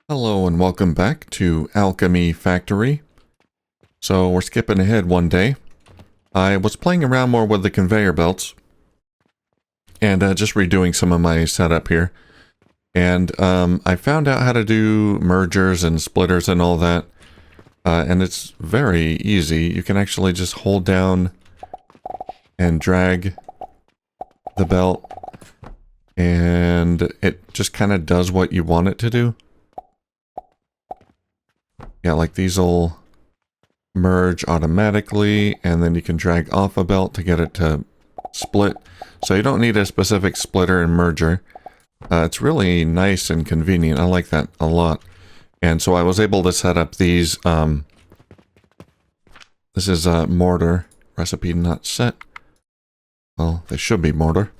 Hello and welcome back to Alchemy Factory. So we're skipping ahead one day. I was playing around more with the conveyor belts and just redoing some of my setup here. And I found out how to do mergers and splitters and all that. And it's very easy. You can actually just hold down and drag the belt and it just kind of does what you want it to do. Yeah, like these will merge automatically, and then you can drag off a belt to get it to split. So you don't need a specific splitter and merger. It's really nice and convenient. I like that a lot. And so I was able to set up these. This is a mortar. Recipe not set. Well, they should be mortar.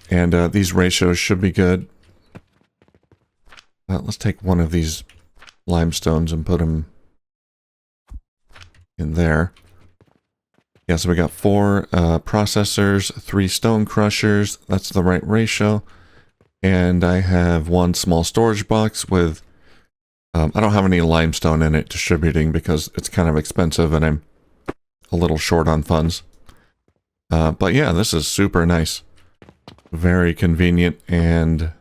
And these ratios should be good. Let's take one of these limestones and put them in there. Yeah, so we got 4 processors, 3 stone crushers. That's the right ratio. And I have 1 small storage box with... I don't have any limestone in it distributing because it's kind of expensive and I'm a little short on funds. But yeah, this is super nice. Very convenient, and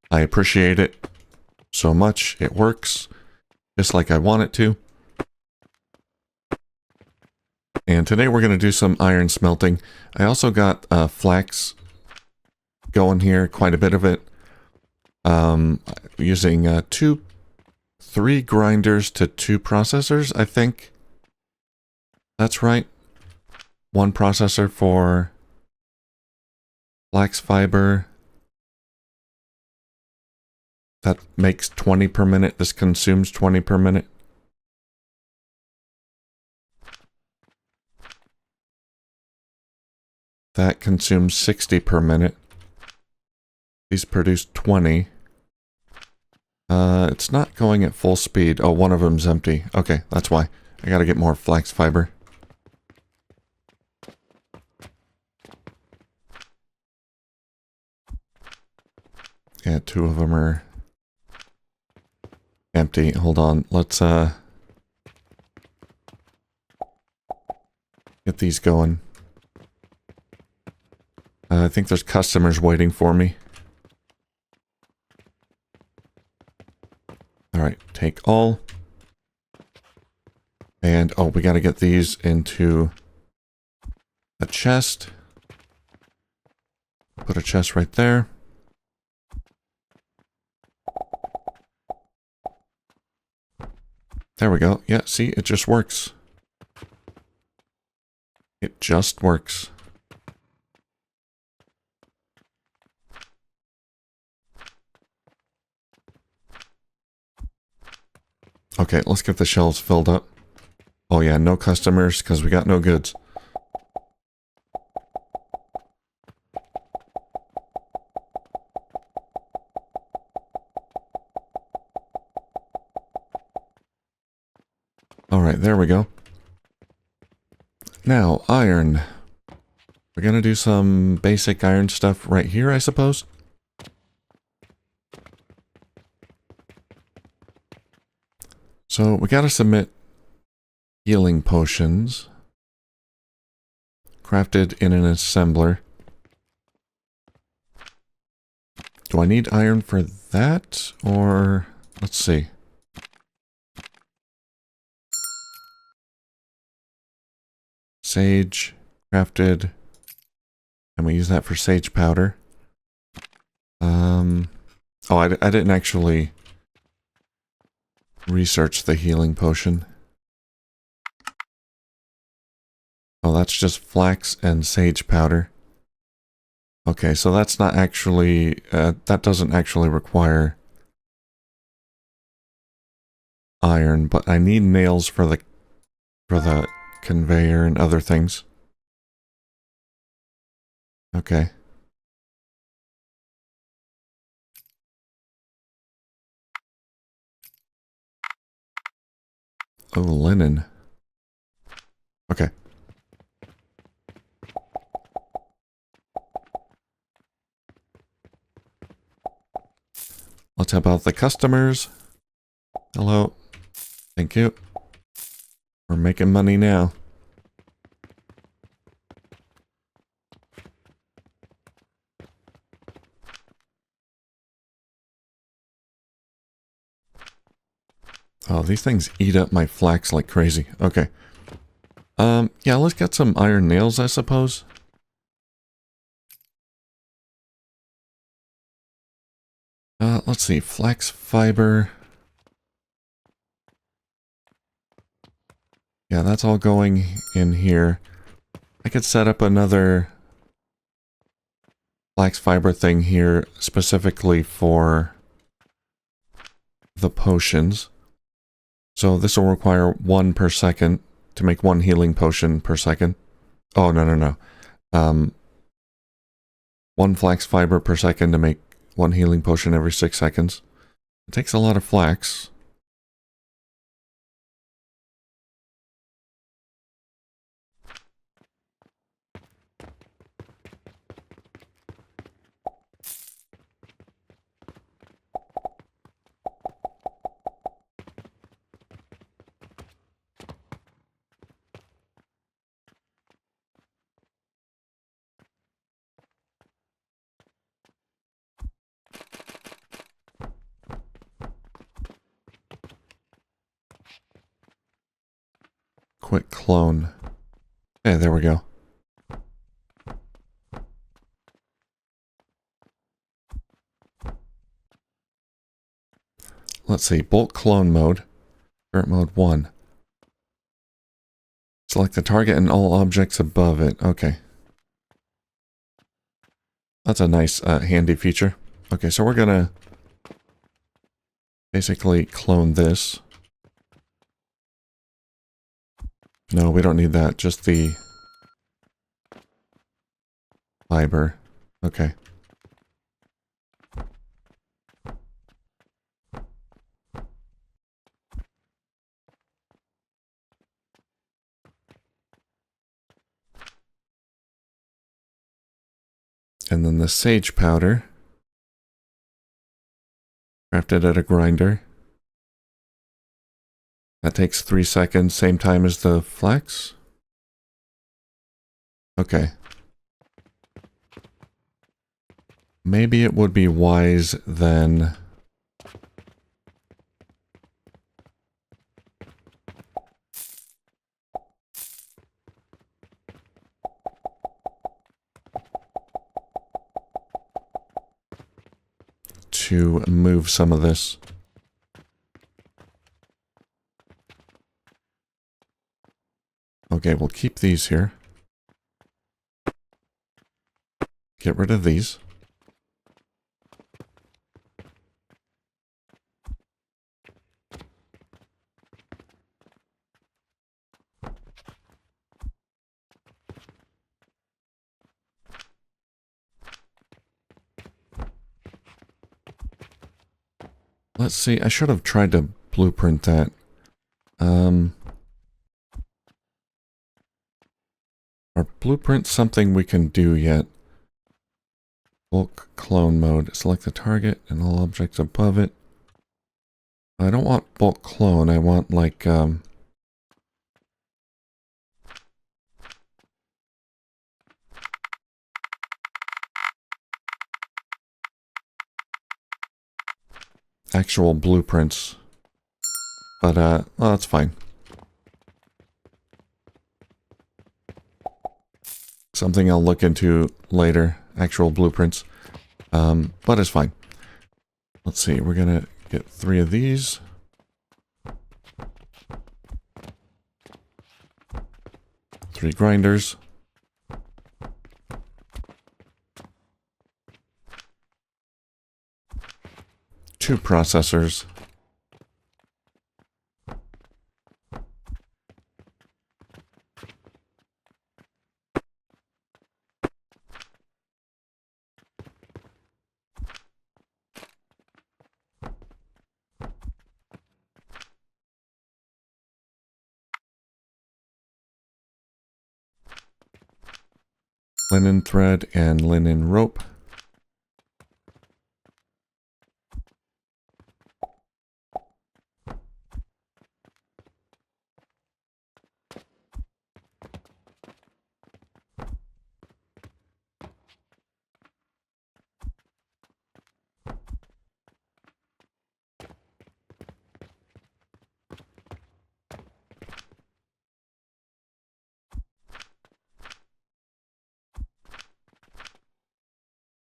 I appreciate it so much. It works just like I want it to. And today we're going to do some iron smelting. I also got flax going here, quite a bit of it. Using 3 grinders to 2 processors, I think. That's right. 1 processor for flax fiber. That makes 20 per minute. This consumes 20 per minute. That consumes 60 per minute. These produce 20. It's not going at full speed. Oh, one of them's empty. Okay, that's why. I gotta get more flax fiber. Yeah, 2 of them are empty. Hold on. Let's, get these going. I think there's customers waiting for me. Alright, take all. And, oh, we gotta get these into a chest. Put a chest right there. There we go. Yeah, see, it just works. It just works. Okay, let's get the shelves filled up. Oh yeah, no customers because we got no goods. Alright, there we go. Now, iron. We're gonna do some basic iron stuff right here, I suppose. So, we gotta submit healing potions. Crafted in an assembler. Do I need iron for that? Or, let's see. Sage, crafted. And we use that for sage powder. Oh, I didn't actually research the healing potion. Oh, that's just flax and sage powder. Okay, so that's not actually, that doesn't actually require iron, but I need nails for the conveyor and other things. Okay. Oh, linen. Okay. how about the customers? Hello. Thank you. We're making money now. Oh, these things eat up my flax like crazy. Okay. Yeah, let's get some iron nails, I suppose. Let's see. Flax fiber. Yeah, that's all going in here. I could set up another flax fiber thing here specifically for the potions. So this will require 1 per second to make 1 healing potion per second. Oh, no. 1 flax fiber per second to make 1 healing potion every 6 seconds. It takes a lot of flax. Quick clone. Okay, there we go. Let's see, bulk clone mode. Current mode 1. Select the target and all objects above it. Okay. That's a nice, handy feature. Okay, so we're gonna basically clone this. No, we don't need that. Just the fiber. Okay. And then the sage powder. Crafted at a grinder. That takes 3 seconds, same time as the flax. Okay. Maybe it would be wise then to move some of this. Okay, we'll keep these here. Get rid of these. Let's see, I should have tried to blueprint that. Are blueprints something we can do yet? Bulk clone mode. Select the target and all objects above it. I don't want bulk clone, I want like, actual blueprints. But, well, that's fine. Something I'll look into later. Actual blueprints. But it's fine. Let's see, we're gonna get 3 of these. Three grinders. Two processors. Linen thread and linen rope.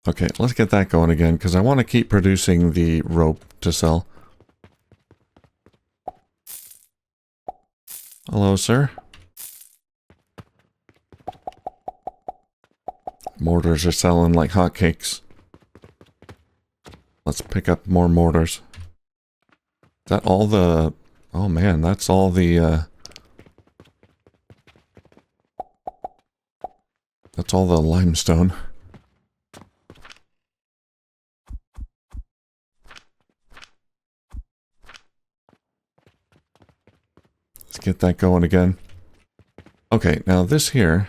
Okay, let's get that going again, because I want to keep producing the rope to sell. Hello, sir. Mortars are selling like hotcakes. Let's pick up more mortars. Is that all the... Oh man, that's all the... That's all the limestone. Let's get that going again. Okay, now this here...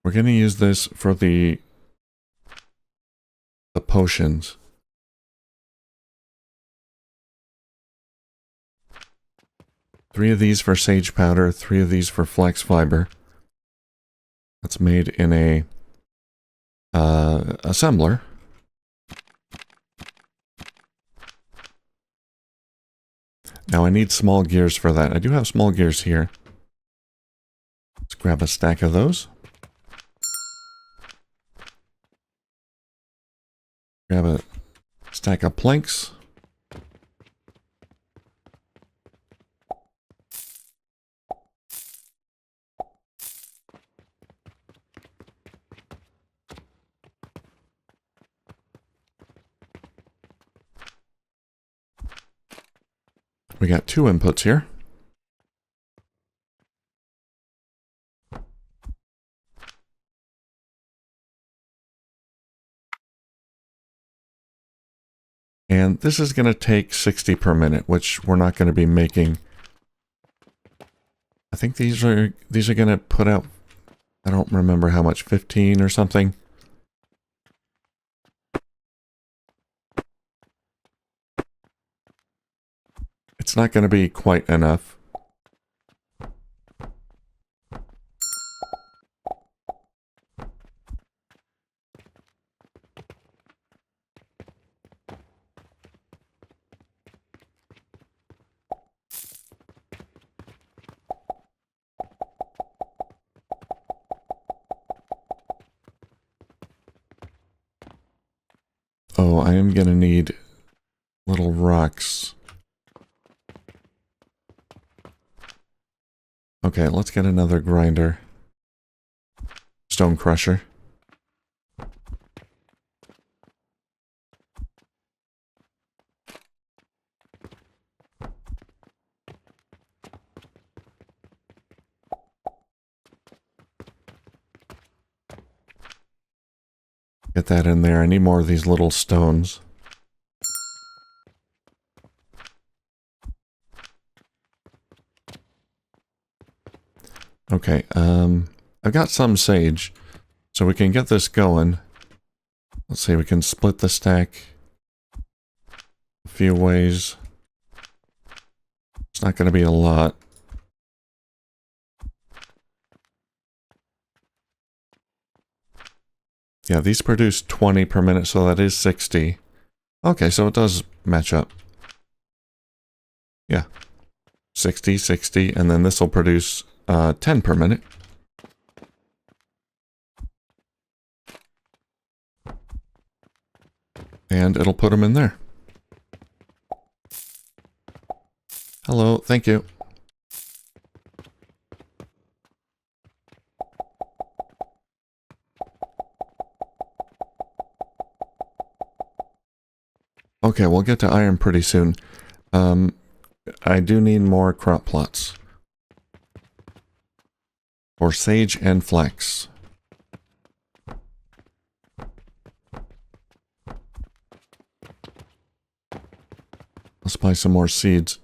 We're going to use this for the potions. Three of these for sage powder, 3 of these for flax fiber. That's made in a assembler. Now I need small gears for that. I do have small gears here. Let's grab a stack of those. Grab a stack of planks. We got 2 inputs here. And this is going to take 60 per minute, which we're not going to be making. I think these are going to put out, I don't remember how much, 15 or something. It's not going to be quite enough. Oh, I am going to need little rocks. Okay, let's get another grinder. Stone crusher. Get that in there. I need more of these little stones. Okay, I've got some sage, so we can get this going. Let's see, we can split the stack a few ways. It's not going to be a lot. Yeah, these produce 20 per minute, so that is 60. Okay, so it does match up. Yeah. 60, 60, and then this will produce 10 per minute. And it'll put them in there. Hello, thank you. Okay, we'll get to iron pretty soon. I do need more crop plots. For sage and flax. Let's buy some more seeds.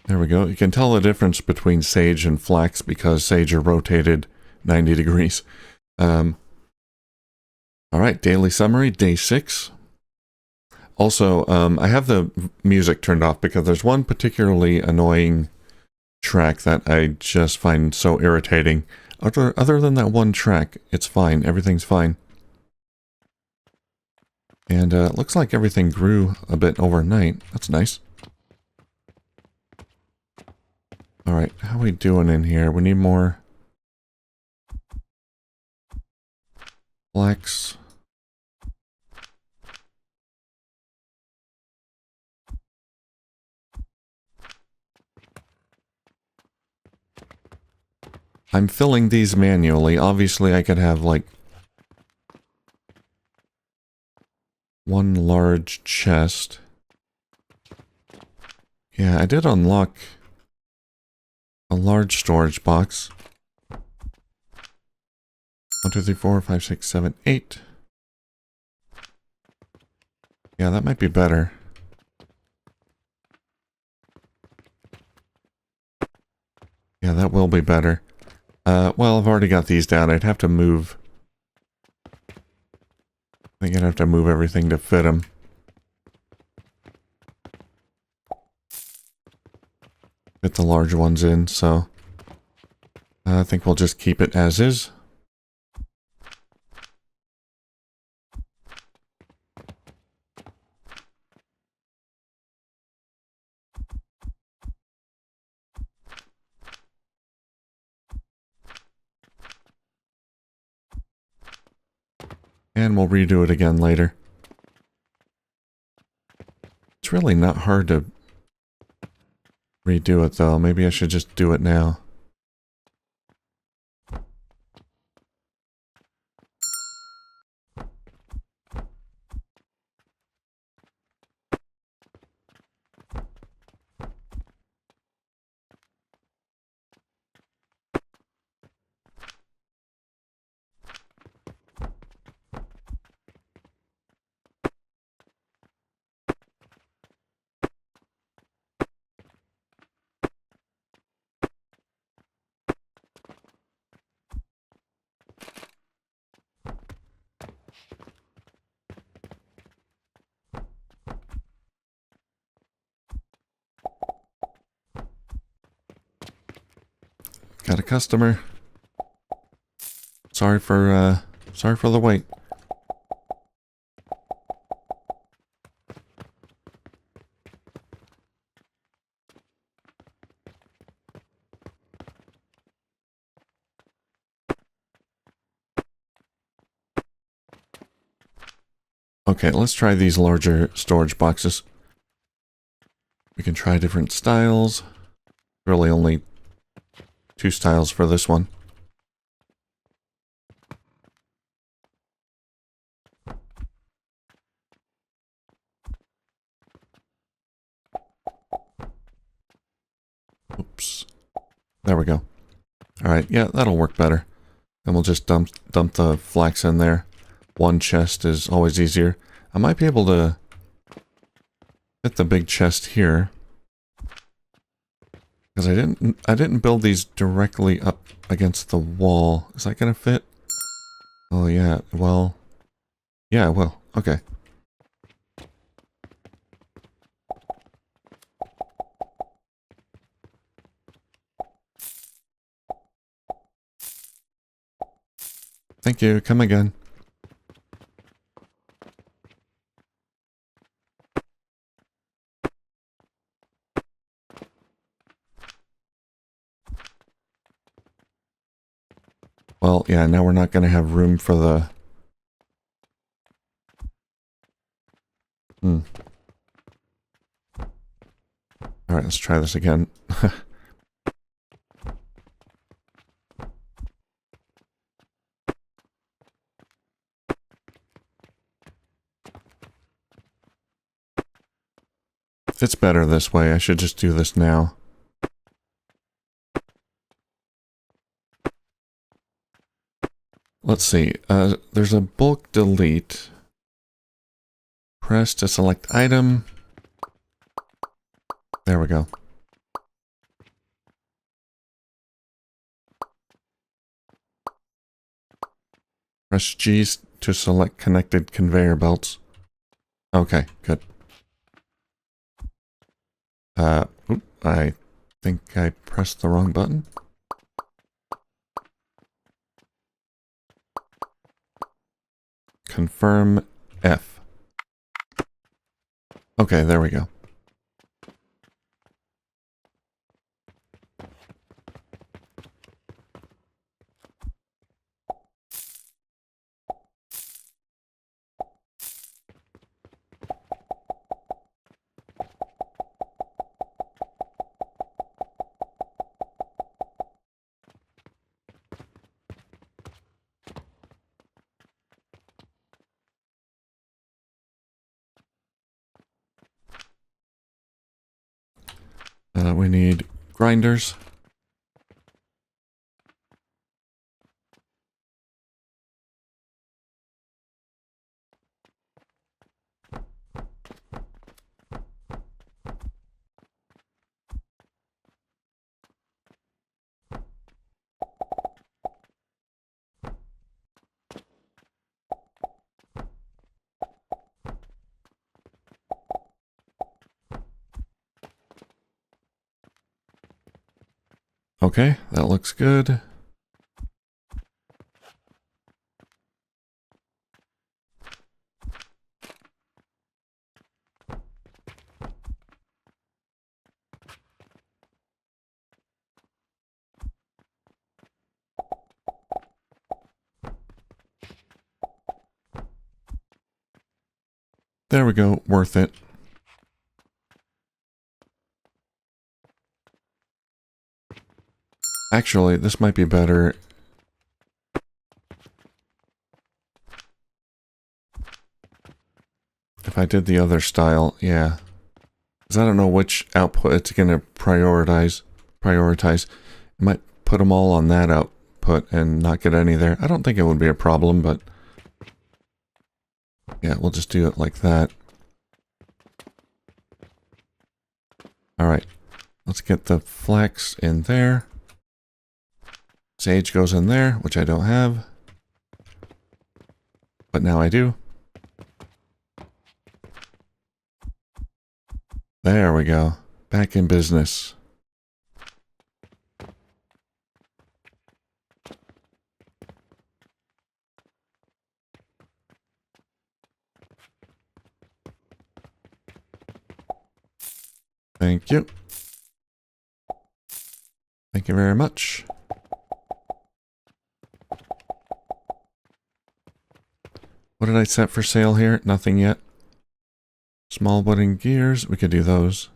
There we go. You can tell the difference between sage and flax because sage are rotated 90 degrees. All right, daily summary, day 6. Also, I have the music turned off because there's one particularly annoying track that I just find so irritating. Other than that one track, it's fine. Everything's fine. And it looks like everything grew a bit overnight. That's nice. Alright, how are we doing in here? We need more flax. I'm filling these manually. Obviously, I could have, like, one large chest. Yeah, I did unlock a large storage box. 1, 2, 3, 4, 5, 6, 7, 8. Yeah, that might be better. Yeah, that will be better. Well, I've already got these down. I'd have to move. I think I'd have to move everything to fit them. Fit the large ones in, so I think we'll just keep it as is. And we'll redo it again later. It's really not hard to redo it, though. Maybe I should just do it now. Got a customer. Sorry for the wait. Okay, let's try these larger storage boxes. We can try different styles. Really only 2 styles for this one. Oops. There we go. Alright, yeah, that'll work better. And we'll just dump the flax in there. One chest is always easier. I might be able to fit the big chest here. Because I didn't build these directly up against the wall. Is that gonna fit? Oh yeah, well. Yeah, well, okay. Thank you, come again. Well, yeah, now we're not gonna have room for the... Alright, let's try this again. It's better this way. I should just do this now. Let's see. There's a bulk delete. Press to select item. There we go. Press G to select connected conveyor belts. Okay, good. I think I pressed the wrong button. Confirm F. Okay, there we go. We need grinders. Okay, that looks good. There we go, worth it. Actually, this might be better if I did the other style, yeah. Because I don't know which output it's going to prioritize. It might put them all on that output and not get any there. I don't think it would be a problem, but yeah, we'll just do it like that. Alright, let's get the flax in there. Sage goes in there, which I don't have. But now I do. There we go. Back in business. Thank you. Thank you very much. What did I set for sale here? Nothing yet. Small wooden gears. We could do those.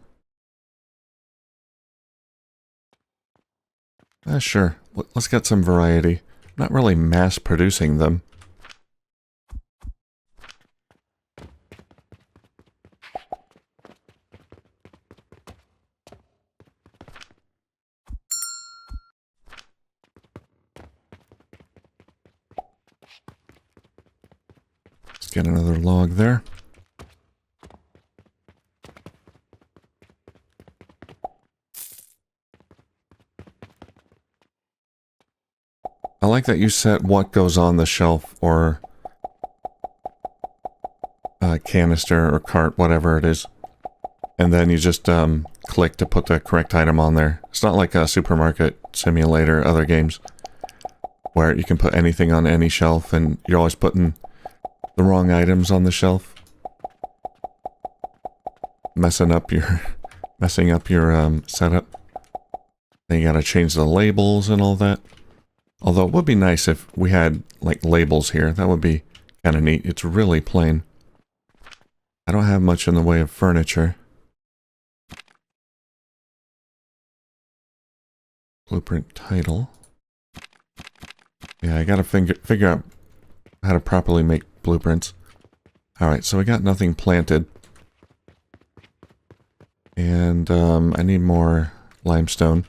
Sure. Let's get some variety. Not really mass producing them. Let's get another log there. I like that you set what goes on the shelf or canister or cart, whatever it is. And then you just click to put the correct item on there. It's not like a supermarket simulator, other games, where you can put anything on any shelf and you're always putting the wrong items on the shelf. Messing up your setup. Then you gotta change the labels and all that. Although it would be nice if we had like labels here. That would be kind of neat. It's really plain. I don't have much in the way of furniture. Blueprint title. Yeah, I gotta figure out how to properly make blueprints. Alright, so we got nothing planted. And I need more limestone.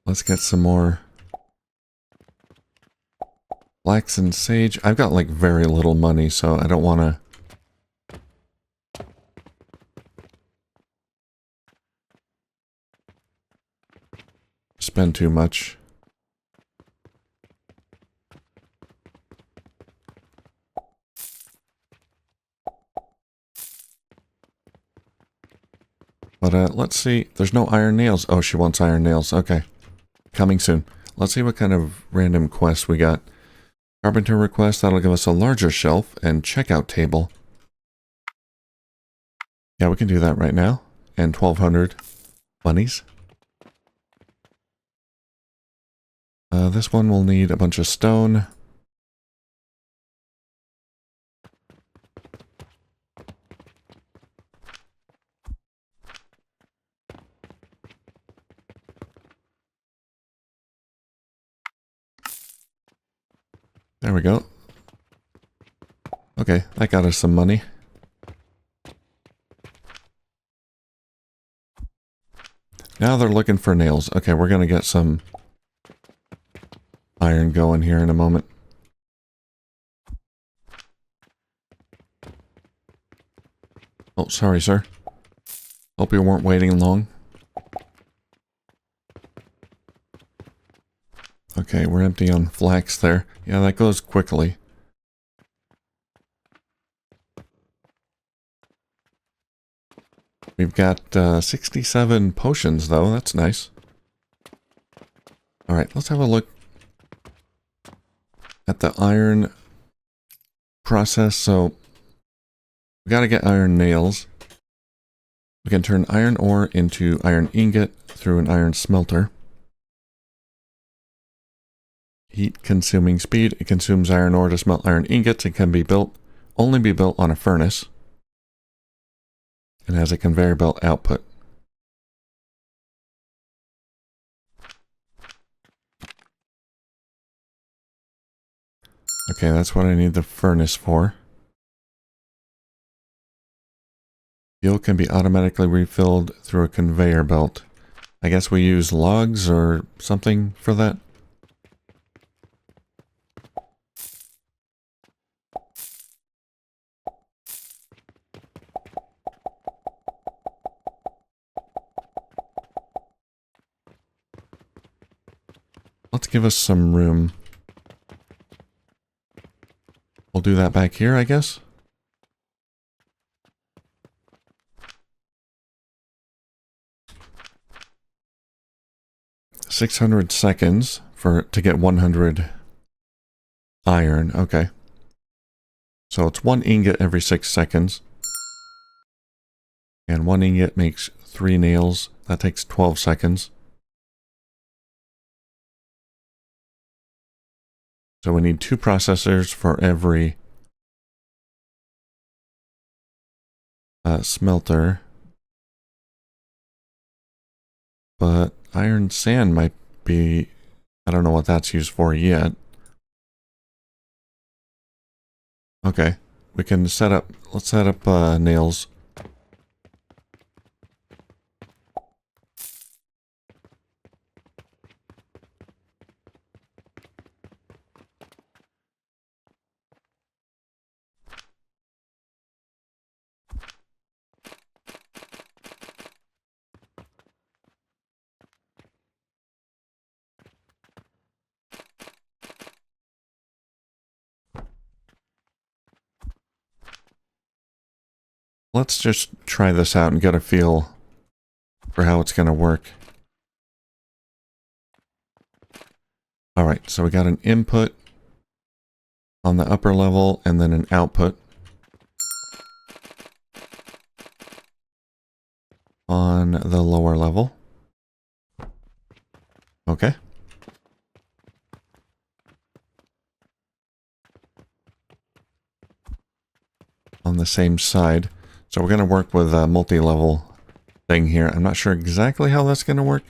Let's get some more Flax and sage. I've got like very little money, so I don't want to spend too much. But let's see. There's no iron nails. Oh, she wants iron nails. Okay. Coming soon. Let's see what kind of random quests we got. Carpenter request. That'll give us a larger shelf and checkout table. Yeah, we can do that right now. And 1,200 bunnies. This one will need a bunch of stone. There we go. Okay, that got us some money. Now they're looking for nails. Okay, we're gonna get some iron going here in a moment. Oh, sorry, sir. Hope you weren't waiting long. Okay, we're empty on flax there. Yeah, that goes quickly. We've got 67 potions, though. That's nice. Alright, let's have a look at the iron process. So, we gotta get iron nails. We can turn iron ore into iron ingot through an iron smelter. Heat consuming speed. It consumes iron ore to smelt iron ingots. It can be built, only be built on a furnace. It has a conveyor belt output. Okay, that's what I need the furnace for. Fuel can be automatically refilled through a conveyor belt. I guess we use logs or something for that. Let's give us some room. We'll do that back here, I guess. $600 seconds to get 100 iron. Okay. So it's 1 ingot every 6 seconds. And 1 ingot makes 3 nails. That takes 12 seconds. So we need 2 processors for every smelter. But iron sand might be... I don't know what that's used for yet. Okay. We can set up... Let's set up nails. Let's just try this out and get a feel for how it's going to work. Alright, so we got an input on the upper level and then an output on the lower level. Okay. On the same side. So we're going to work with a multi-level thing here. I'm not sure exactly how that's going to work.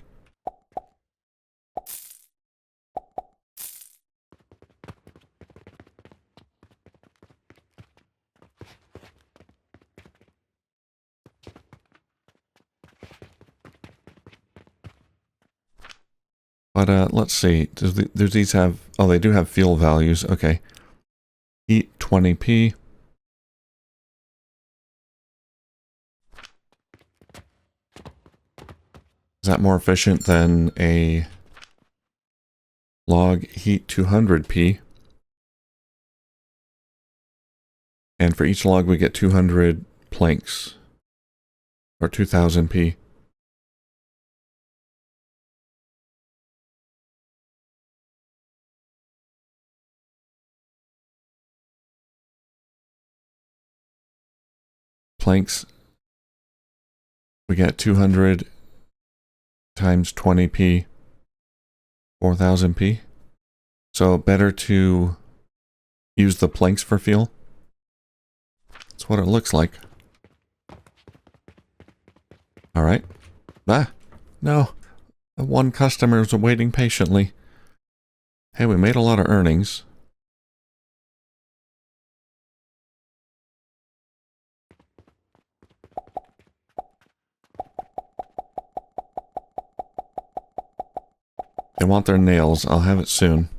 But let's see. Do these have... Oh, they do have fuel values. Okay. Heat 20p. Is that more efficient than a log heat 200p? And for each log we get 200 planks. Or 2000p. Planks. We get 200 times 20p. 4000p. So better to use the planks for fuel. That's what it looks like. Alright. Ah, no. One customer is waiting patiently. Hey, we made a lot of earnings. They want their nails. I'll have it soon.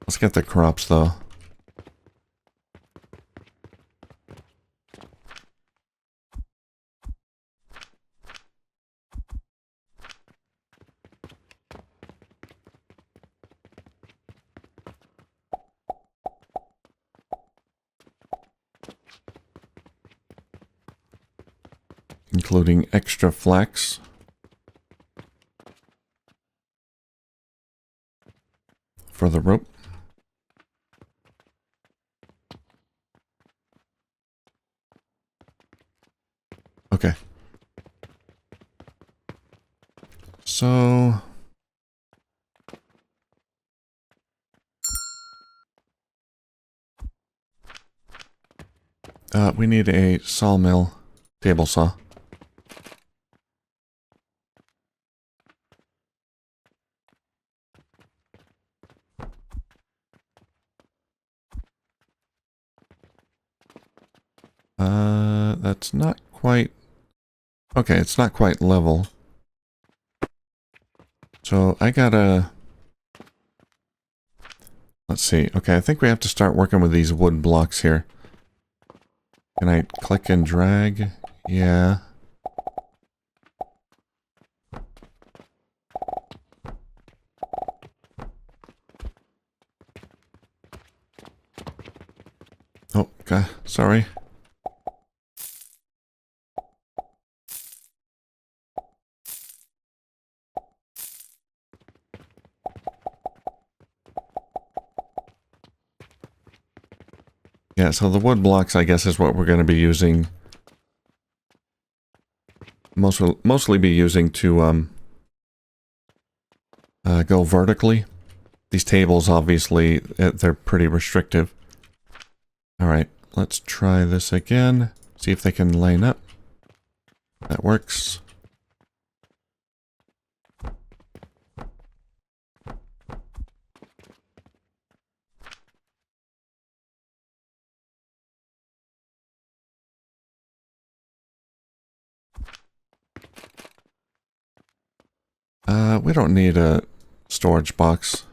Let's get the crops, though. Including extra flax. For the rope. Okay. So... we need a sawmill table saw. That's not quite... Okay, it's not quite level. So I gotta... Let's see. Okay, I think we have to start working with these wood blocks here. Can I click and drag? Yeah. Oh, okay. Sorry. Yeah, so the wood blocks, I guess, is what we're going to be using. Mostly be using to go vertically. These tables, obviously, they're pretty restrictive. Alright, let's try this again. See if they can line up. That works. We don't need a storage box.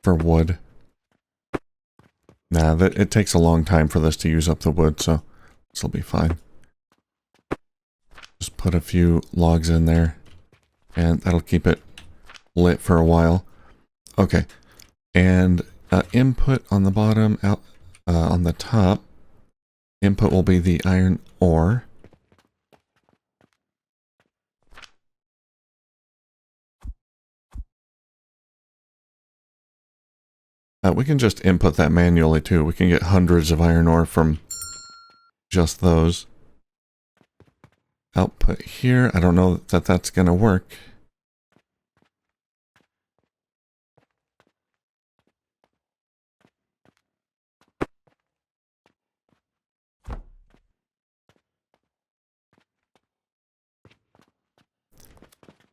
For wood. Nah, it takes a long time for this to use up the wood, so this will be fine. Just put a few logs in there, and that'll keep it lit for a while. Okay, and input on the bottom, out on the top. Input will be the iron ore. We can just input that manually too. We can get hundreds of iron ore from just those. Output here. I don't know that that's going to work.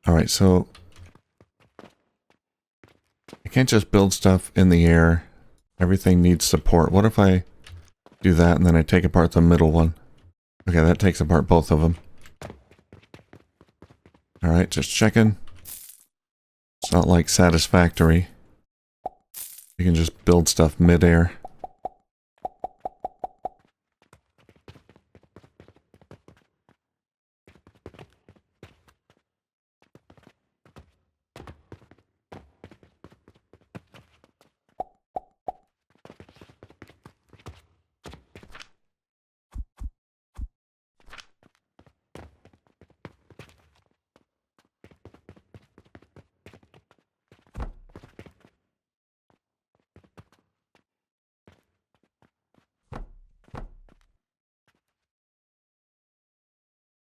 Alright, so I can't just build stuff in the air. Everything needs support. What if I do that and then I take apart the middle one? Okay, that takes apart both of them. Alright, just checking. It's not like satisfactory. You can just build stuff mid-air.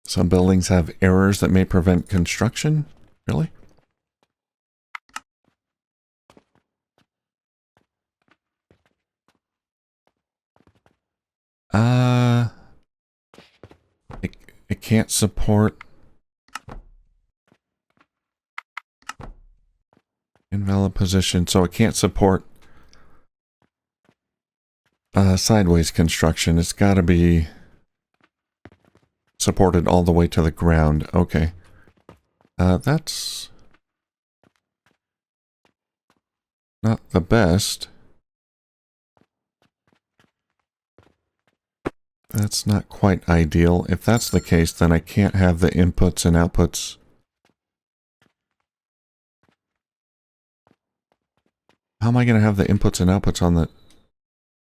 Some buildings have errors that may prevent construction? Really? It can't support invalid position, so it can't support sideways construction. It's got to be supported all the way to the ground. Okay. That's not the best. That's not quite ideal. If that's the case, then I can't have the inputs and outputs. How am I going to have the inputs and outputs on the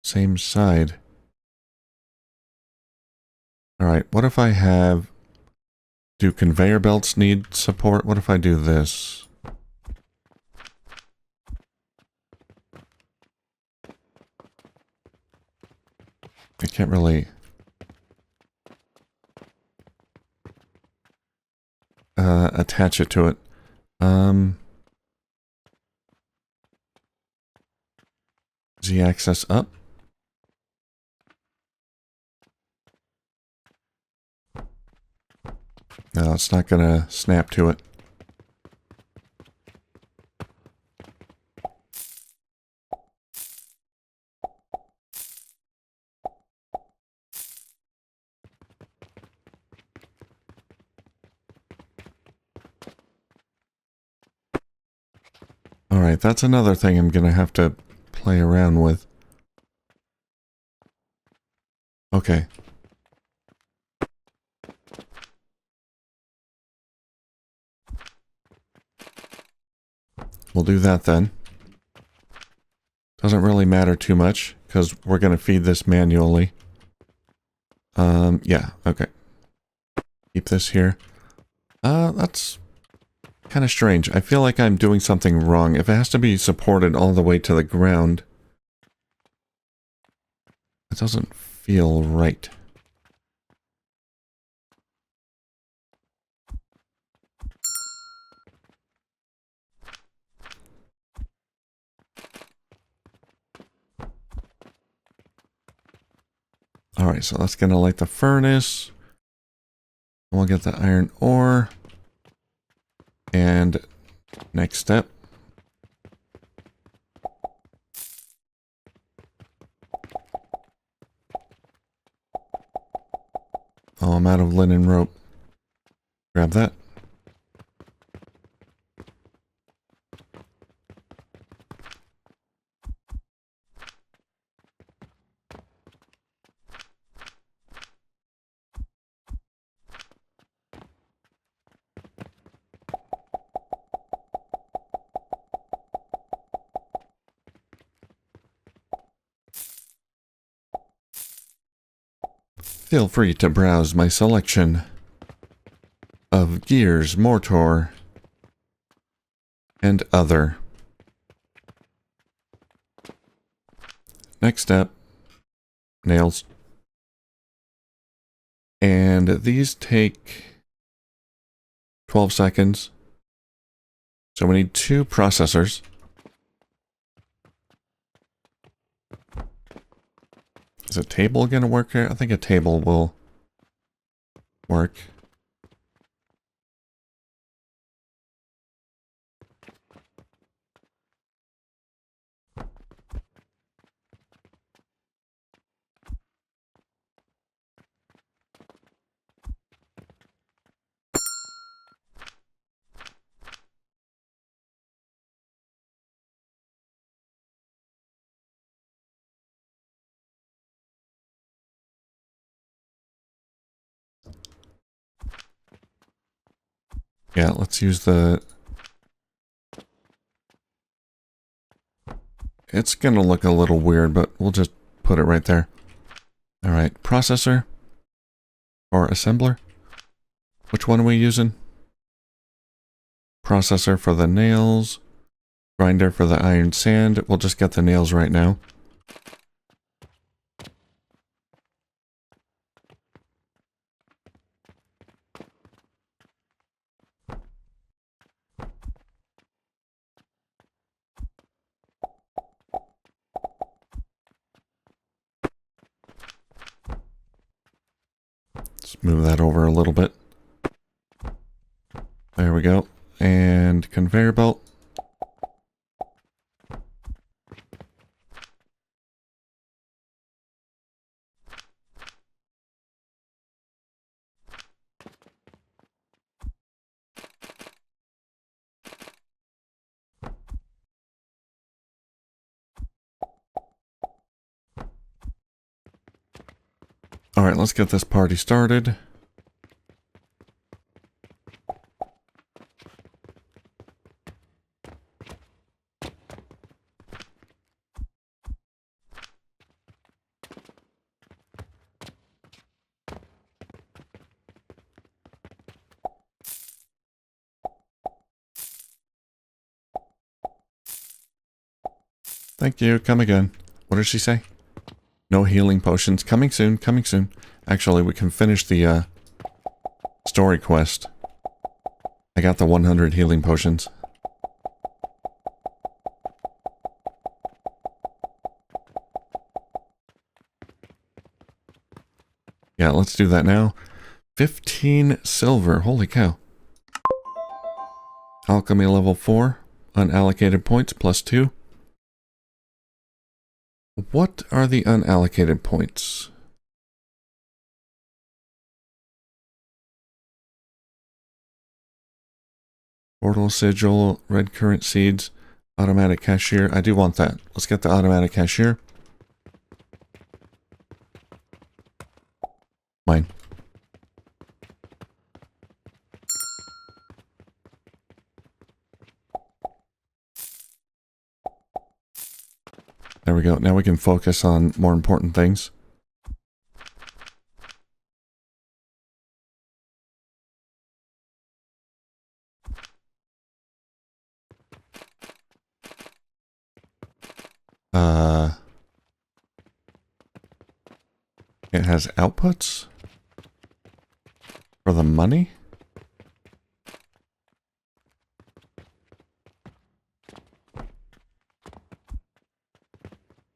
same side? Alright, what if I have... Do conveyor belts need support? What if I do this? I can't really... attach it to it. Z-axis up. No, it's not gonna snap to it. Alright, that's another thing I'm gonna have to play around with. Okay. We'll do that then. Doesn't really matter too much, because we're gonna feed this manually. Yeah, okay. Keep this here. That's kind of strange. I feel like I'm doing something wrong. If it has to be supported all the way to the ground, it doesn't feel right. Alright, so that's gonna light the furnace. We'll get the iron ore. And next step. Oh, I'm out of linen rope. Grab that. Feel free to browse my selection of gears, mortar, and other. Next step, nails. And these take 12 seconds. So we need 2 processors. Is a table going to work here? I think a table will work. Yeah, let's use the... It's gonna look a little weird, but we'll just put it right there. Alright, processor. Or assembler. Which one are we using? Processor for the nails. Grinder for the iron sand. We'll just get the nails right now. Let's move that over a little bit. There we go. And conveyor belt. Alright, let's get this party started. Thank you, come again. What did she say? No healing potions. Coming soon, coming soon. Actually, we can finish the story quest. I got the 100 healing potions. Yeah, let's do that now. 15 silver. Holy cow. Alchemy level 4. Unallocated points plus 2. What are the unallocated points? Portal sigil, red current seeds, automatic cashier. I do want that. Let's get the automatic cashier. Mine. There we go. Now we can focus on more important things. It has outputs for the money.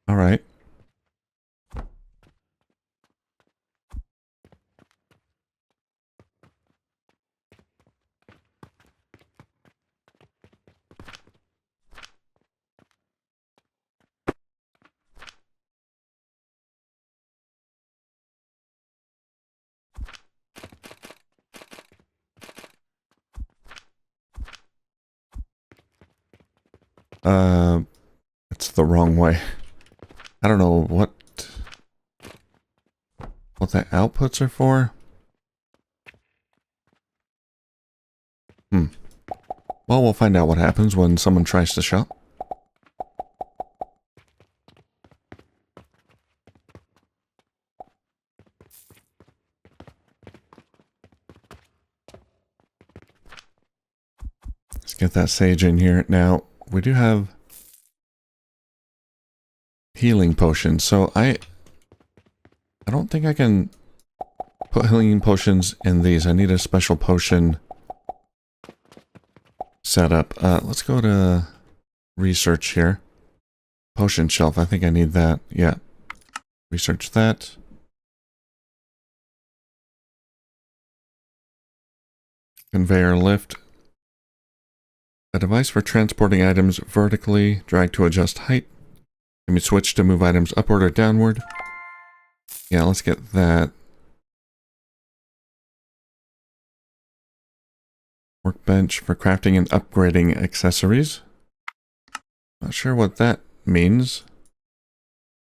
All right. It's the wrong way. I don't know what the outputs are for. Well, we'll find out what happens when someone tries to shop. Let's get that sage in here. Now, we do have healing potions, so I don't think I can put healing potions in these. I need a special potion setup. Let's go to research here. Potion shelf, I think I need that. Yeah. Research that. Conveyor lift. A device for transporting items vertically. Drag to adjust height. Can be switched to move items upward or downward. Yeah, let's get that. Workbench for crafting and upgrading accessories. Not sure what that means.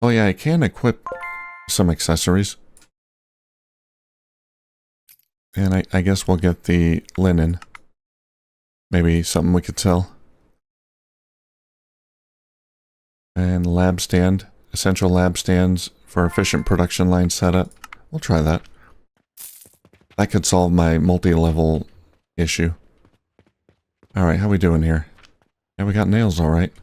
Oh yeah, I can equip some accessories. And I guess we'll get the linen. Maybe something we could sell. And lab stand. Essential lab stands for efficient production line setup. We'll try that. That could solve my multi-level issue. Alright, how we doing here? Yeah, we got nails alright.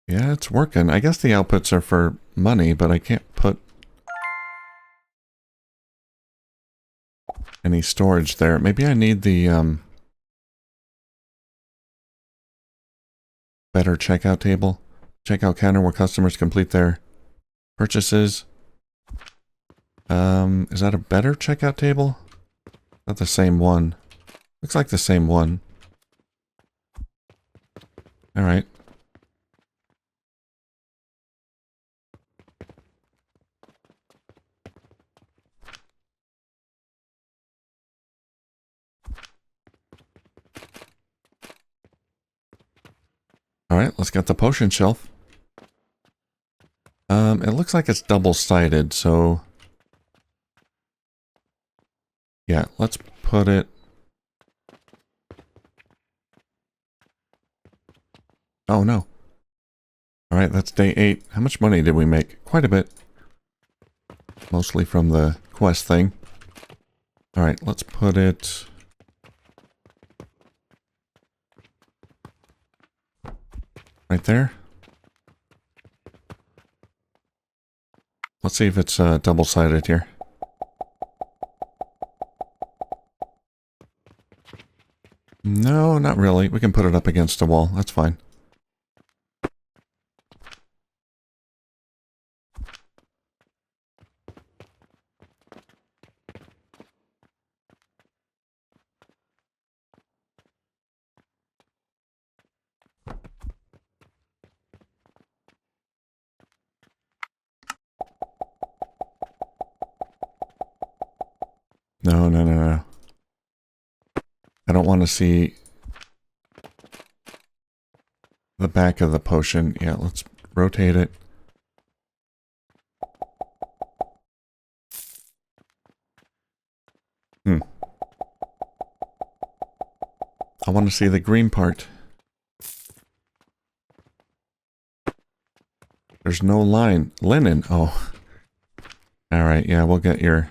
Yeah, it's working. I guess the outputs are for money, but I can't put any storage there. Maybe I need the better checkout table. Checkout counter where customers complete their purchases. Is that a better checkout table? Not the same one. Looks like the same one. Alright. Alright, let's get the potion shelf. It looks like it's double-sided, so... yeah, let's put it... oh, no. Alright, that's day 8. How much money did we make? Quite a bit. Mostly from the quest thing. Alright, let's put it... right there. Let's see if it's double-sided here. No, not really. We can put it up against a wall. That's fine. No, no, no, no. I don't want to see the back of the potion. Yeah, let's rotate it. I want to see the green part. There's no line. Linen. Oh. Alright, yeah, we'll get your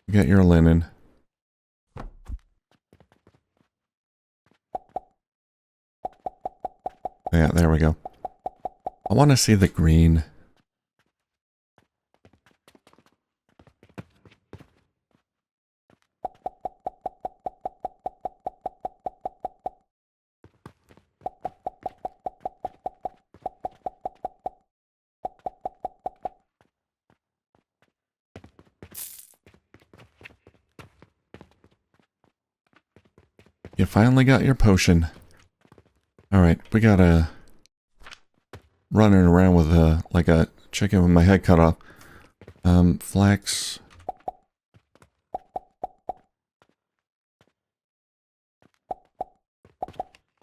linen. Yeah, there we go. I want to see the green. You finally got your potion. Alright, we gotta... running around with like a chicken with my head cut off. Flax...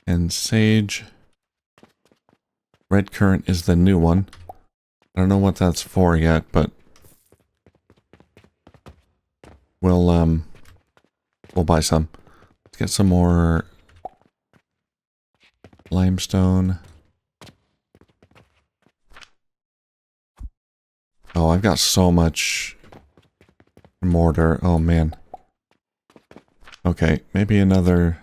and sage. Red currant is the new one. I don't know what that's for yet, but... we'll buy some. Let's get some more... limestone. Oh, I've got so much... mortar. Oh, man. Okay, maybe another...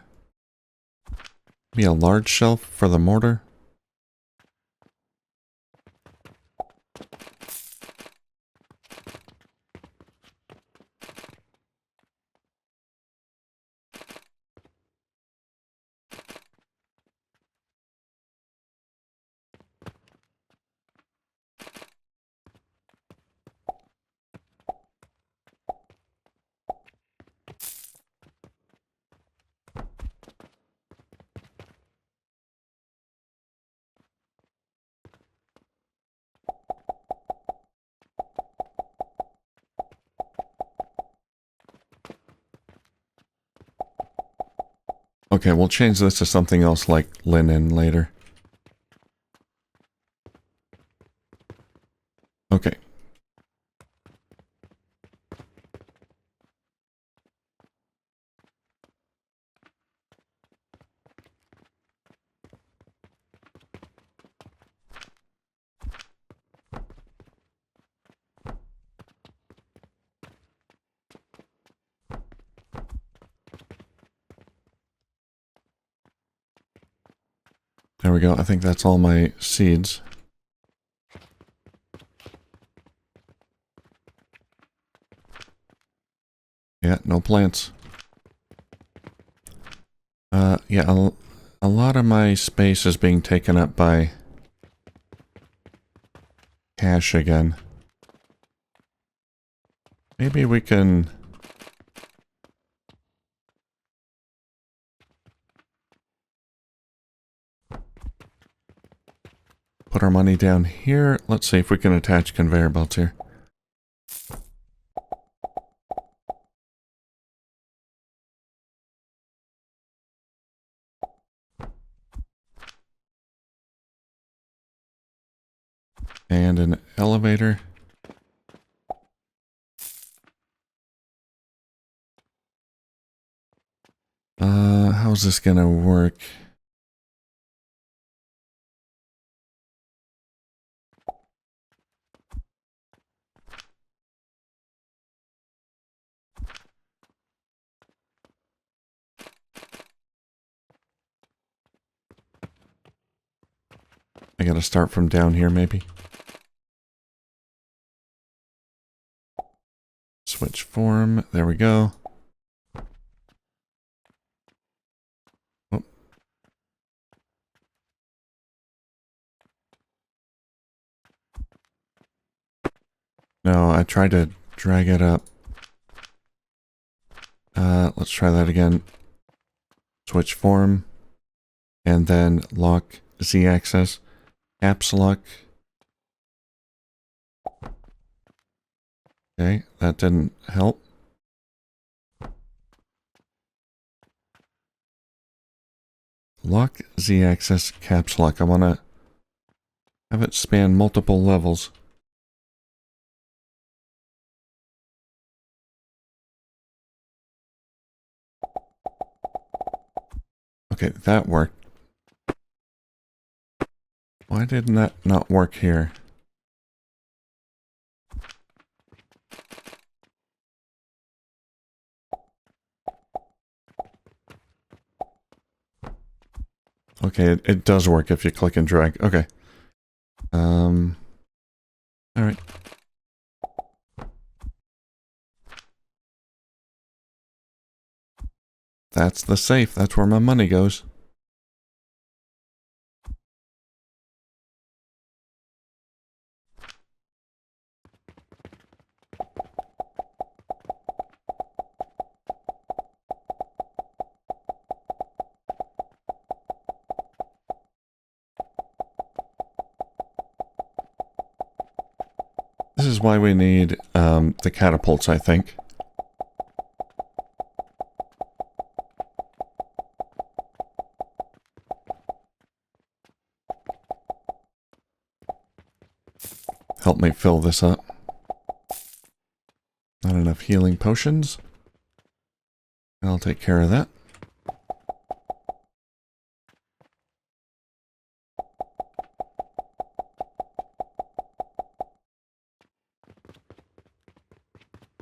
maybe a large shelf for the mortar? Okay, we'll change this to something else like linen later. Okay. There we go. I think that's all my seeds. Yeah, no plants. Yeah, a lot of my space is being taken up by cash again. Maybe we can... put our money down here. Let's see if we can attach conveyor belts here. And an elevator. How's this gonna work? I gotta start from down here, maybe. Switch form. There we go. Oh. No, I tried to drag it up. Let's try that again. Switch form. And then lock Z-axis. Caps lock. Okay, that didn't help. Lock Z-axis caps lock. I want to have it span multiple levels. Okay, that worked. Why didn't that not work here? Okay, it does work if you click and drag. Okay. Alright. That's the safe. That's where my money goes. This is why we need the catapults, I think. Help me fill this up. Not enough healing potions. I'll take care of that.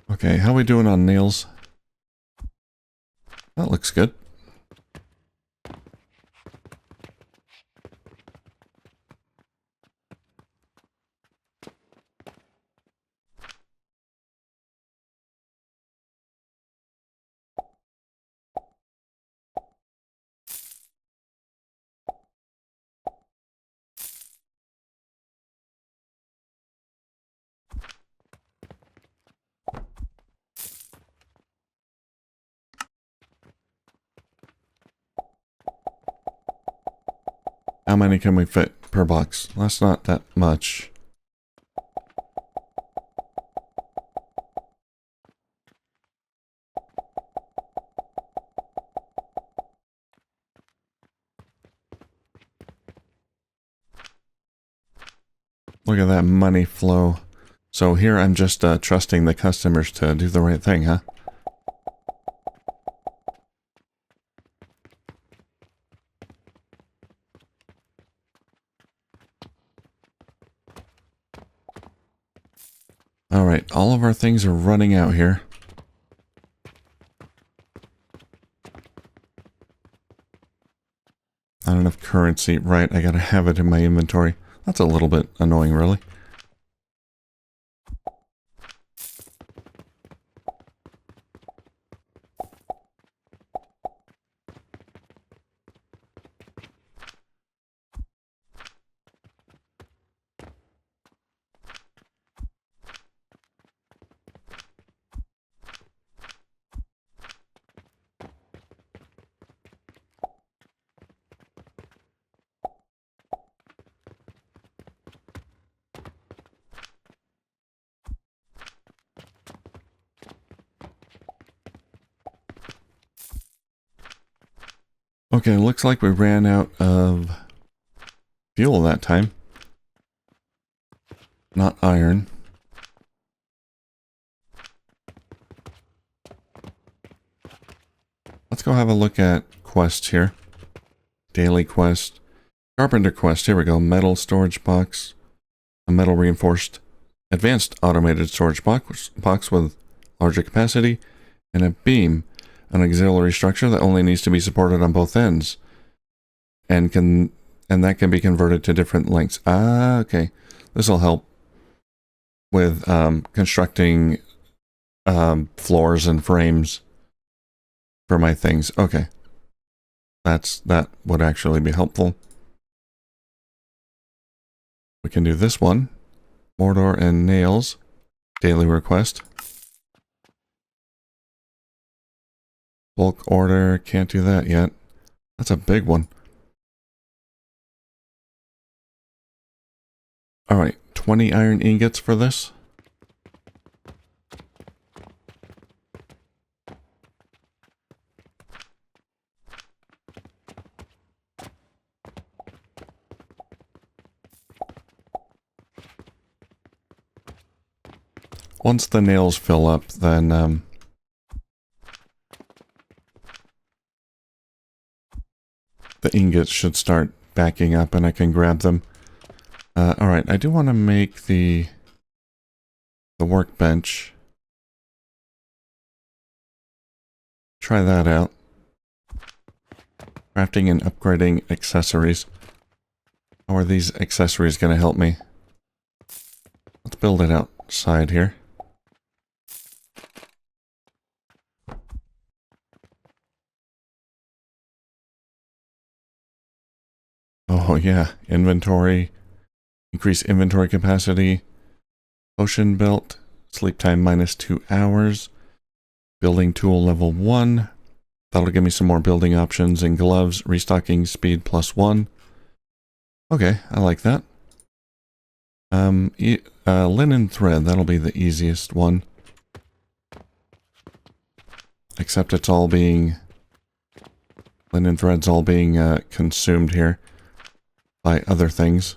Okay, how are we doing on nails? That looks good. How many can we fit per box? That's not that much. Look at that money flow. So here I'm just trusting the customers to do the right thing, huh? Alright, all of our things are running out here. Not enough currency. Right, I gotta have it in my inventory. That's a little bit annoying, really. Okay, looks like we ran out of fuel that time. Not iron. Let's go have a look at quests here. Daily quest. Carpenter quest. Here we go. Metal storage box. A metal reinforced advanced automated storage box with larger capacity. And a beam. An auxiliary structure that only needs to be supported on both ends. And that can be converted to different lengths. Ah, okay. This will help with constructing floors and frames for my things. Okay. That would actually be helpful. We can do this one. Mortar and nails. Daily request. Bulk order. Can't do that yet. That's a big one. Alright, 20 iron ingots for this. Once the nails fill up, then the ingots should start backing up and I can grab them. Alright, I do want to make the workbench. Try that out. Crafting and upgrading accessories. How are these accessories going to help me? Let's build it outside here. Oh yeah, inventory. Increase inventory capacity. Potion belt. Sleep time -2 hours. Building tool level 1. That'll give me some more building options and gloves. Restocking speed +1. Okay, I like that. Linen thread. That'll be the easiest one. Except it's all being... Linen thread's all being consumed here by other things.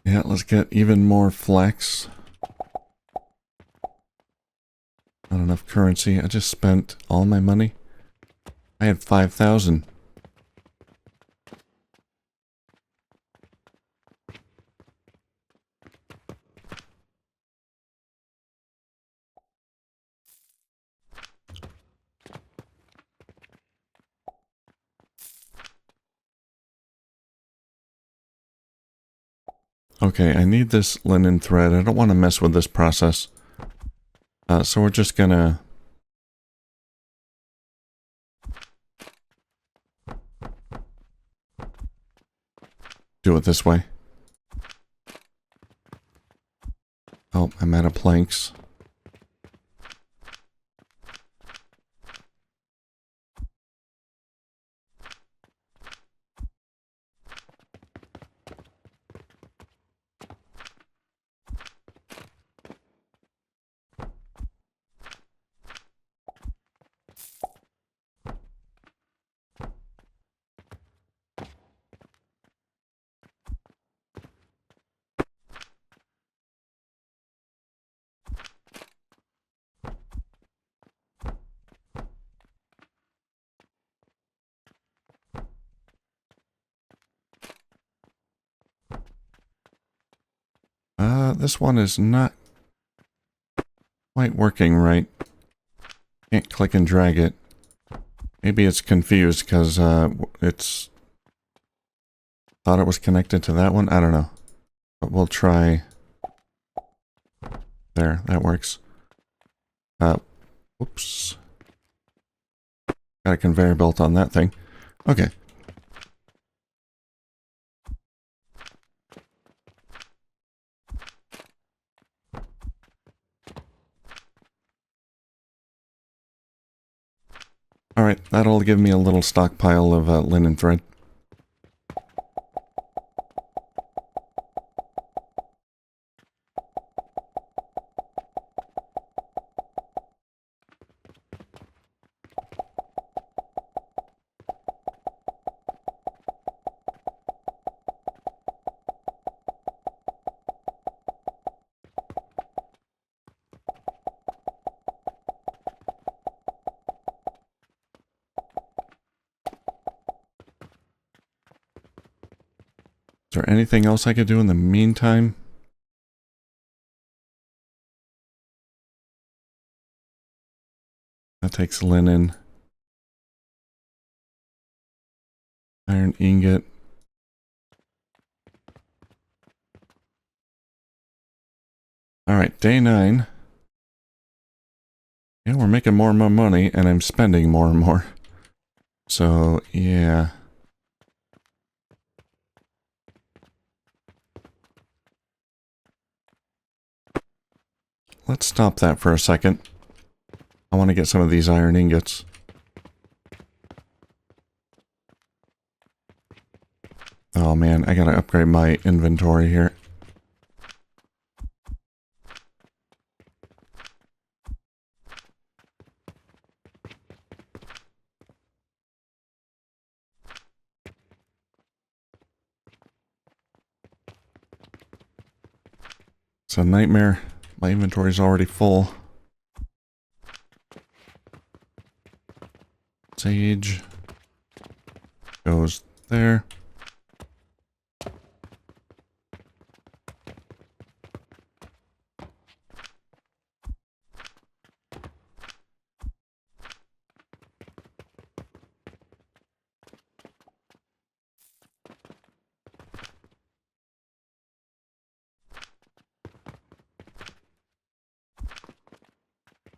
Yeah, let's get even more flax. Not enough currency. I just spent all my money. I had 5,000. Okay, I need this linen thread. I don't want to mess with this process. So we're just gonna... do it this way. Oh, I'm out of planks. This one is not quite working right. Can't click and drag it. Maybe it's confused because it's... thought it was connected to that one. I don't know. But we'll try... there, that works. Whoops. Got a conveyor belt on that thing. Okay. Alright, that'll give me a little stockpile of linen thread. Is there anything else I could do in the meantime? That takes linen. Iron ingot. Alright, day 9. Yeah, we're making more and more money, and I'm spending more and more. So, yeah. Let's stop that for a second. I want to get some of these iron ingots. Oh man, I gotta upgrade my inventory here. It's a nightmare. My inventory's already full. Sage goes there.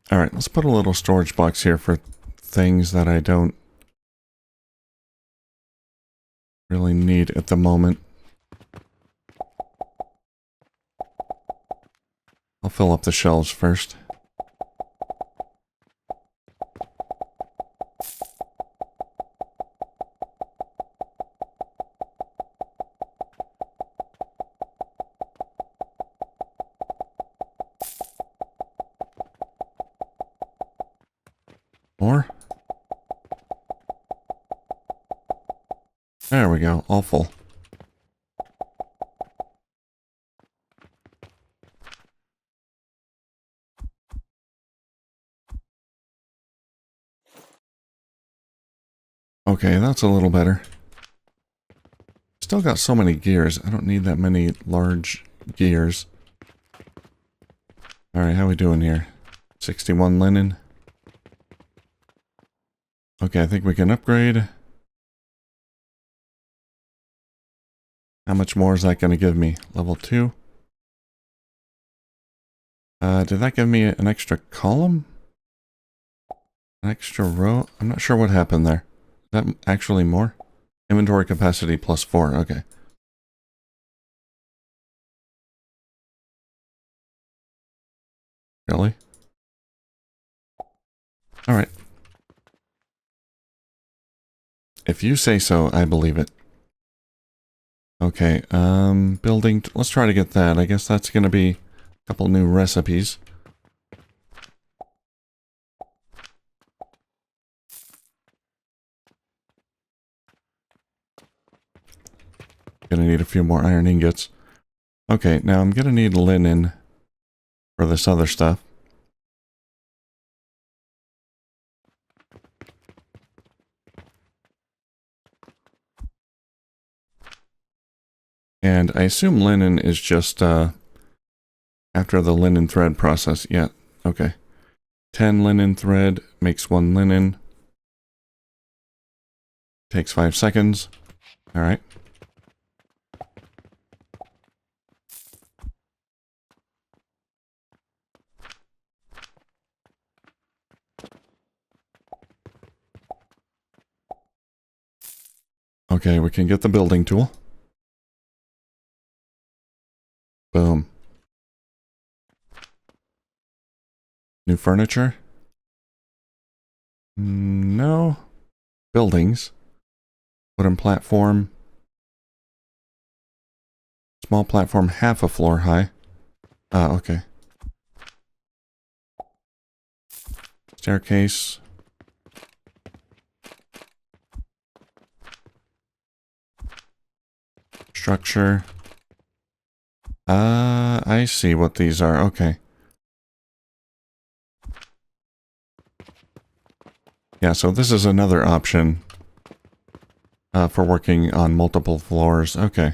Alright, let's put a little storage box here for things that I don't really need at the moment. I'll fill up the shelves first. More? There we go, all full. Okay, that's a little better. Still got so many gears. I don't need that many large gears. Alright, how we doing here? 61 linen. Okay, I think we can upgrade. How much more is that going to give me? Level 2. Did that give me an extra column? An extra row? I'm not sure what happened there. Is that actually more? Inventory capacity plus 4. Okay. Really? Alright. If you say so, I believe it. Okay, building... Let's try to get that. I guess that's going to be a couple new recipes. Gonna need a few more iron ingots. Okay, now I'm gonna need linen for this other stuff. And I assume linen is just after the linen thread process. Yeah, okay. 10 linen thread makes 1 linen. Takes 5 seconds. Alright. Okay, we can get the building tool. Boom. New furniture? No. Buildings. Wooden platform. Small platform, half a floor high. Okay. Staircase. Structure. I see what these are. Okay. Yeah, so this is another option for working on multiple floors. Okay.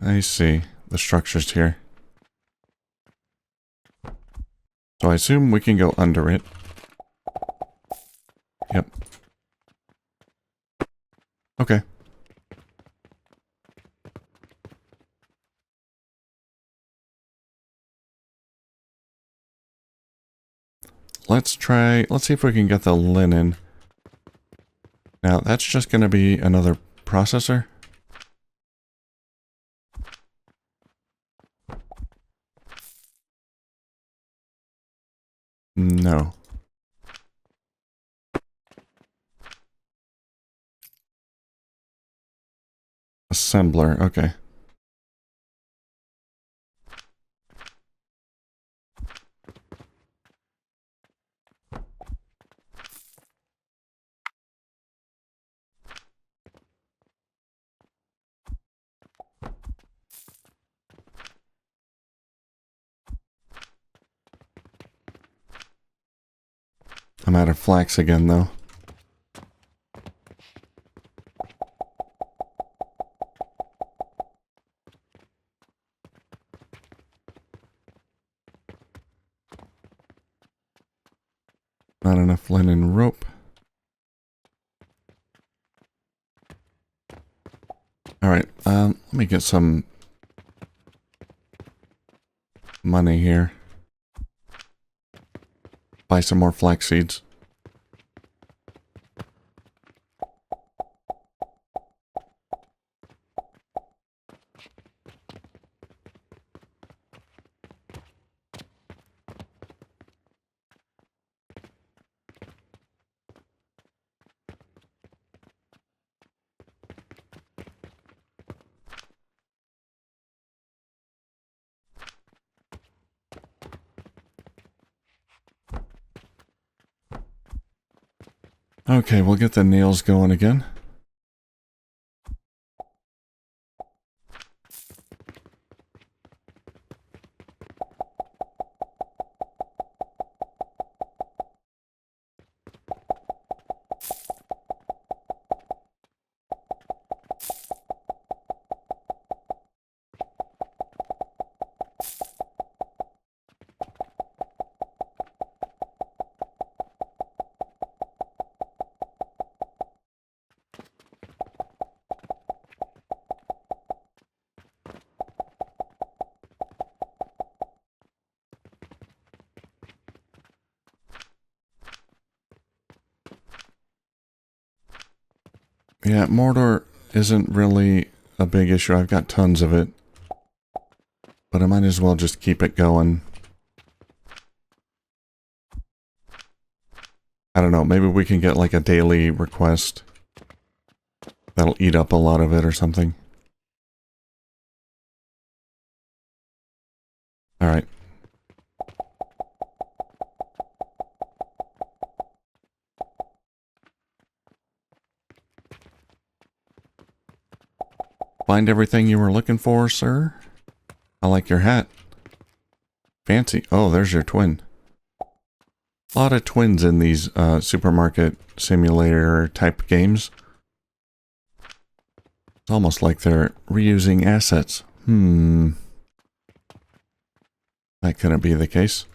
I see the structures here. So I assume we can go under it. Yep. Okay. Let's see if we can get the linen. Now, that's just going to be another processor. No. Assembler, okay. I'm out of flax again, though. Not enough linen rope. Alright, let me get some money here. Buy some more flax seeds. Okay, we'll get the nails going again. Yeah, mortar isn't really a big issue. I've got tons of it. But I might as well just keep it going. I don't know, maybe we can get like a daily request. That'll eat up a lot of it or something. Alright. Find everything you were looking for, sir? I like your hat. Fancy. Oh, there's your twin. A lot of twins in these supermarket simulator type games. It's almost like they're reusing assets. That couldn't be the case.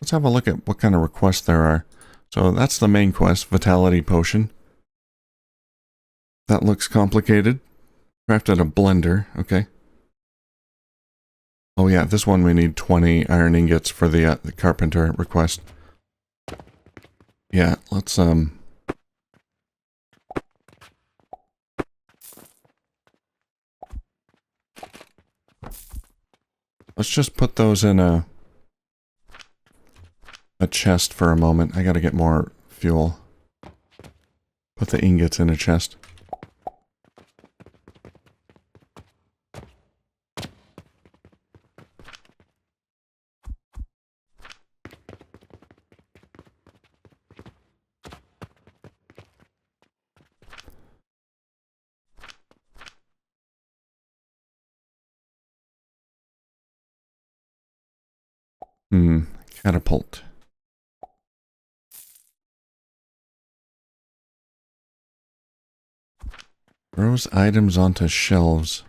Let's have a look at what kind of requests there are. So that's the main quest, Vitality Potion. That looks complicated. Crafted a blender, okay. Oh yeah, this one we need 20 iron ingots for the carpenter request. Yeah, let's just put those in a chest for a moment. I gotta get more fuel. Put the ingots in a chest. Catapult. Throws items onto shelves.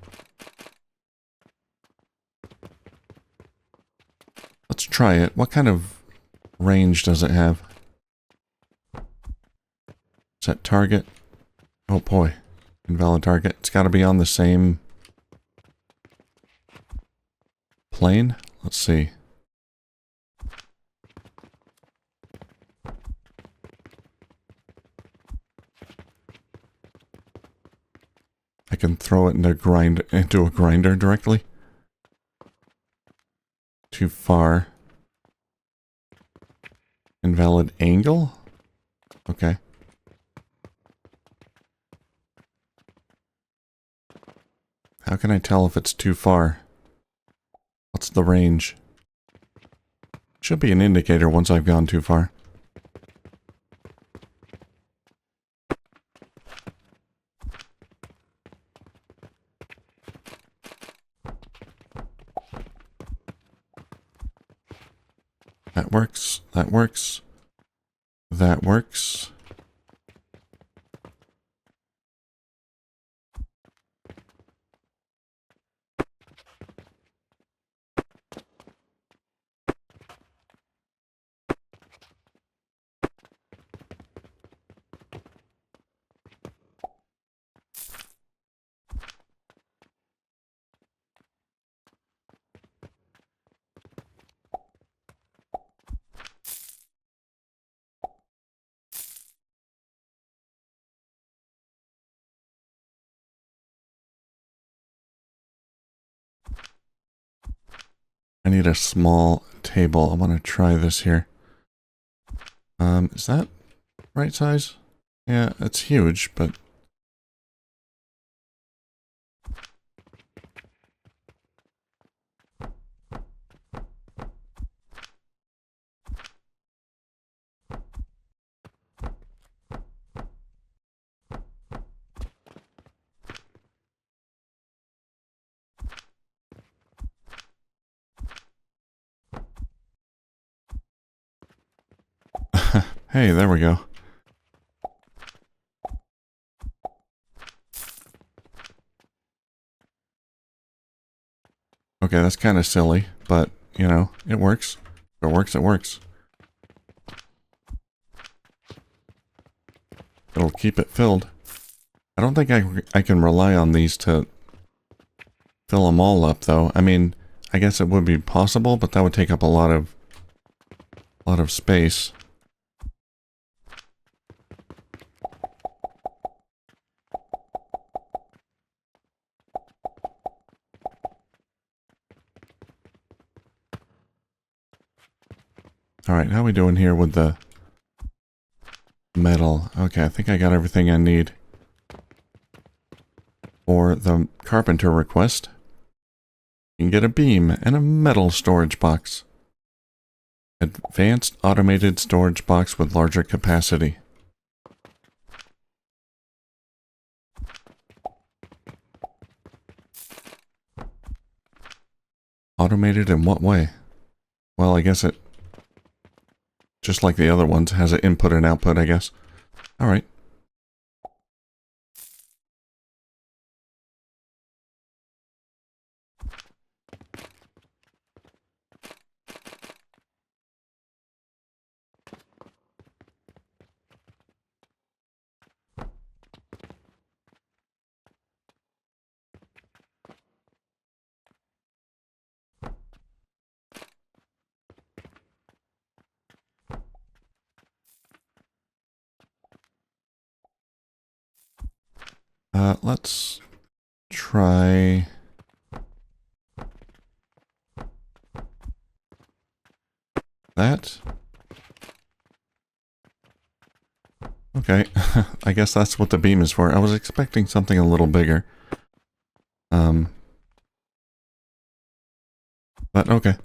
Let's try it. What kind of range does it have? Set target. Oh boy. Invalid target. It's got to be on the same plane. Let's see. I can throw it into a grinder directly. Too far. Invalid angle? Okay. How can I tell if it's too far? What's the range? Should be an indicator once I've gone too far. That works. That works. That works. I need a small table. I want to try this here. Is that right size? Yeah, it's huge, but... Hey, there we go. Okay, that's kind of silly, but, you know, it works. If it works, it works. It'll keep it filled. I don't think I can rely on these to fill them all up, though. I mean, I guess it would be possible, but that would take up a lot of space. Alright, how are we doing here with the metal? Okay, I think I got everything I need for the carpenter request. You can get a beam and a metal storage box. Advanced automated storage box with larger capacity. Automated in what way? Well, I guess it, just like the other ones, has an input and output, I guess. Alright. Let's try... that. Okay, I guess that's what the beam is for. I was expecting something a little bigger. But okay.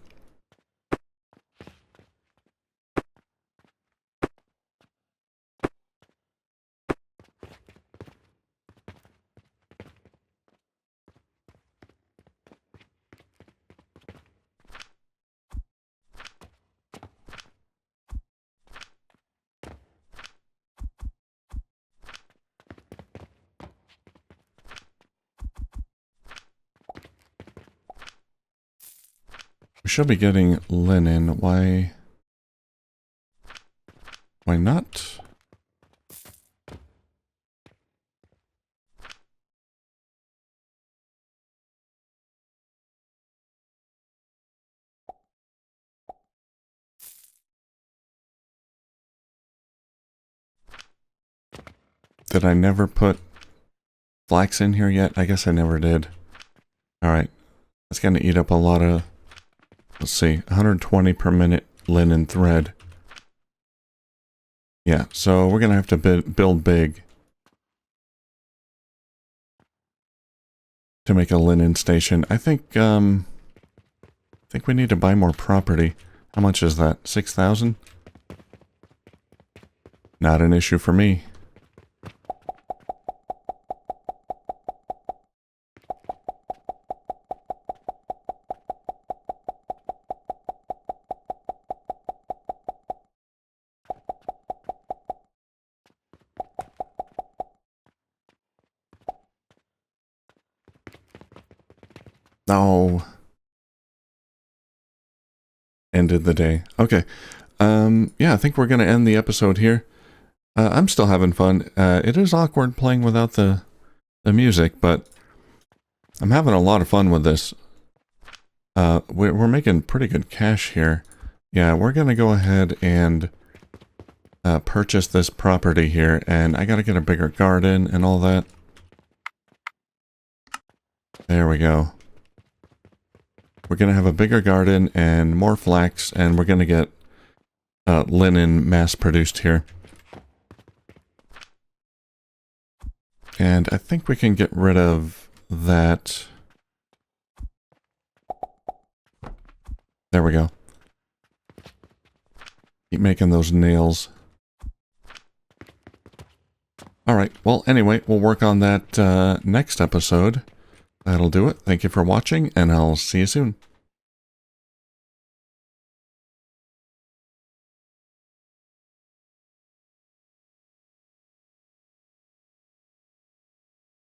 We should be getting linen. Why not? Did I never put flax in here yet? I guess I never did. Alright. That's gonna eat up a lot of... Let's see. 120 per minute linen thread. Yeah, so we're gonna have to build big to make a linen station. I think we need to buy more property. How much is that? 6,000? Not an issue for me. Oh. Ended the day. Okay. Yeah, I think we're going to end the episode here. I'm still having fun. It is awkward playing without the music, but I'm having a lot of fun with this. We're making pretty good cash here. Yeah, we're going to go ahead and purchase this property here, and I got to get a bigger garden and all that. There we go. We're going to have a bigger garden and more flax, and we're going to get linen mass-produced here. And I think we can get rid of that. There we go. Keep making those nails. Alright, well, anyway, we'll work on that next episode. That'll do it. Thank you for watching, and I'll see you soon.